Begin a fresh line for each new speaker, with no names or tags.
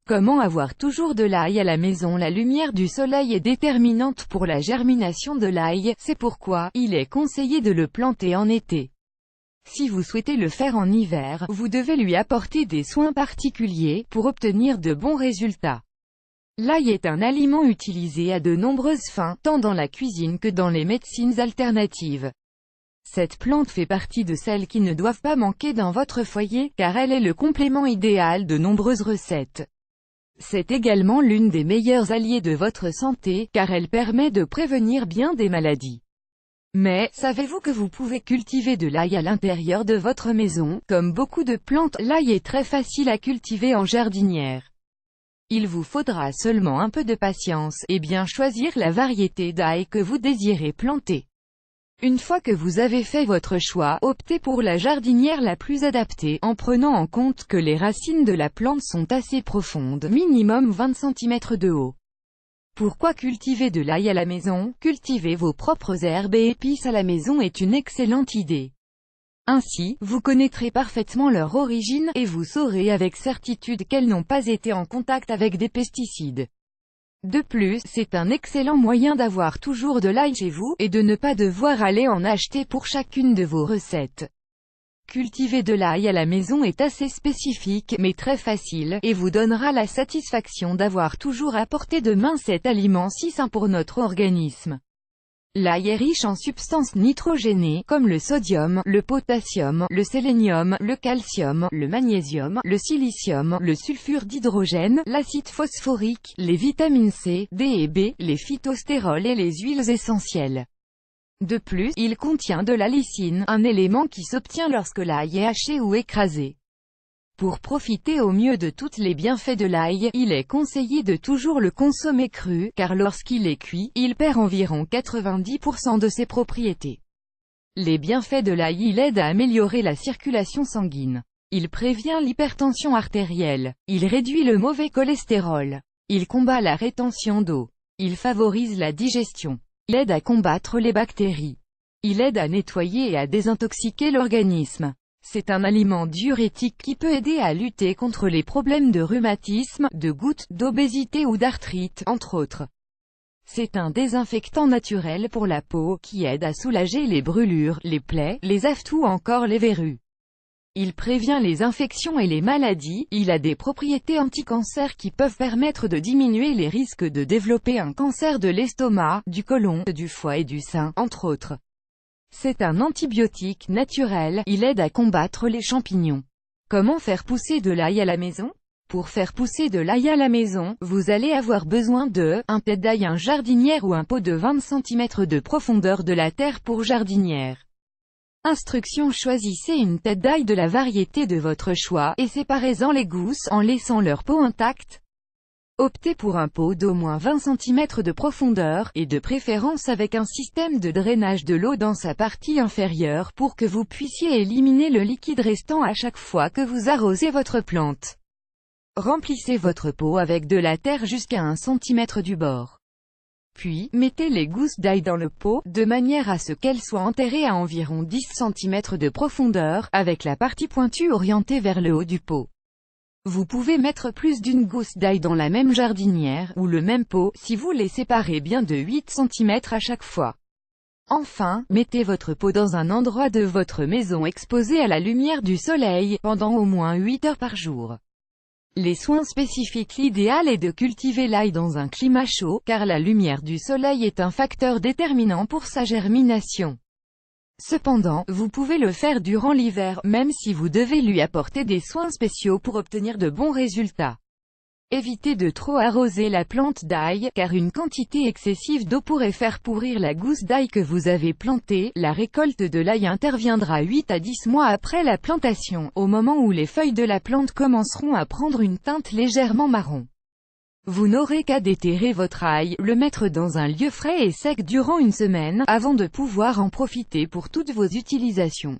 Comment avoir toujours de l'ail à la maison? La lumière du soleil est déterminante pour la germination de l'ail, c'est pourquoi il est conseillé de le planter en été. Si vous souhaitez le faire en hiver, vous devez lui apporter des soins particuliers, pour obtenir de bons résultats. L'ail est un aliment utilisé à de nombreuses fins, tant dans la cuisine que dans les médecines alternatives. Cette plante fait partie de celles qui ne doivent pas manquer dans votre foyer, car elle est le complément idéal de nombreuses recettes. C'est également l'une des meilleures alliées de votre santé, car elle permet de prévenir bien des maladies. Mais, savez-vous que vous pouvez cultiver de l'ail à l'intérieur de votre maison? Comme beaucoup de plantes, l'ail est très facile à cultiver en jardinière. Il vous faudra seulement un peu de patience, et bien choisir la variété d'ail que vous désirez planter. Une fois que vous avez fait votre choix, optez pour la jardinière la plus adaptée, en prenant en compte que les racines de la plante sont assez profondes, minimum 20 cm de haut. Pourquoi cultiver de l'ail à la maison? Cultiver vos propres herbes et épices à la maison est une excellente idée. Ainsi, vous connaîtrez parfaitement leur origine, et vous saurez avec certitude qu'elles n'ont pas été en contact avec des pesticides. De plus, c'est un excellent moyen d'avoir toujours de l'ail chez vous, et de ne pas devoir aller en acheter pour chacune de vos recettes. Cultiver de l'ail à la maison est assez spécifique, mais très facile, et vous donnera la satisfaction d'avoir toujours apporté de main cet aliment si sain pour notre organisme. L'ail est riche en substances nitrogénées, comme le sodium, le potassium, le sélénium, le calcium, le magnésium, le silicium, le sulfure d'hydrogène, l'acide phosphorique, les vitamines C, D et B, les phytostérols et les huiles essentielles. De plus, il contient de la lysine, un élément qui s'obtient lorsque l'ail est haché ou écrasé. Pour profiter au mieux de tous les bienfaits de l'ail, il est conseillé de toujours le consommer cru, car lorsqu'il est cuit, il perd environ 90% de ses propriétés. Les bienfaits de l'ail: il aide à améliorer la circulation sanguine. Il prévient l'hypertension artérielle. Il réduit le mauvais cholestérol. Il combat la rétention d'eau. Il favorise la digestion. Il aide à combattre les bactéries. Il aide à nettoyer et à désintoxiquer l'organisme. C'est un aliment diurétique qui peut aider à lutter contre les problèmes de rhumatisme, de goutte, d'obésité ou d'arthrite, entre autres. C'est un désinfectant naturel pour la peau, qui aide à soulager les brûlures, les plaies, les aftes ou encore les verrues. Il prévient les infections et les maladies. Il a des propriétés anti-cancer qui peuvent permettre de diminuer les risques de développer un cancer de l'estomac, du côlon, du foie et du sein, entre autres. C'est un antibiotique naturel, il aide à combattre les champignons. Comment faire pousser de l'ail à la maison? Pour faire pousser de l'ail à la maison, vous allez avoir besoin de un tête d'ail, un jardinière ou un pot de 20 cm de profondeur de la terre pour jardinière. Instruction: choisissez une tête d'ail de la variété de votre choix, et séparez-en les gousses, en laissant leur peau intacte. Optez pour un pot d'au moins 20 cm de profondeur, et de préférence avec un système de drainage de l'eau dans sa partie inférieure pour que vous puissiez éliminer le liquide restant à chaque fois que vous arrosez votre plante. Remplissez votre pot avec de la terre jusqu'à 1 cm du bord. Puis, mettez les gousses d'ail dans le pot, de manière à ce qu'elles soient enterrées à environ 10 cm de profondeur, avec la partie pointue orientée vers le haut du pot. Vous pouvez mettre plus d'une gousse d'ail dans la même jardinière, ou le même pot, si vous les séparez bien de 8 cm à chaque fois. Enfin, mettez votre pot dans un endroit de votre maison exposé à la lumière du soleil, pendant au moins 8 heures par jour. Les soins spécifiques: l'idéal est de cultiver l'ail dans un climat chaud, car la lumière du soleil est un facteur déterminant pour sa germination. Cependant, vous pouvez le faire durant l'hiver, même si vous devez lui apporter des soins spéciaux pour obtenir de bons résultats. Évitez de trop arroser la plante d'ail, car une quantité excessive d'eau pourrait faire pourrir la gousse d'ail que vous avez plantée. La récolte de l'ail interviendra 8 à 10 mois après la plantation, au moment où les feuilles de la plante commenceront à prendre une teinte légèrement marron. Vous n'aurez qu'à déterrer votre ail, le mettre dans un lieu frais et sec durant une semaine, avant de pouvoir en profiter pour toutes vos utilisations.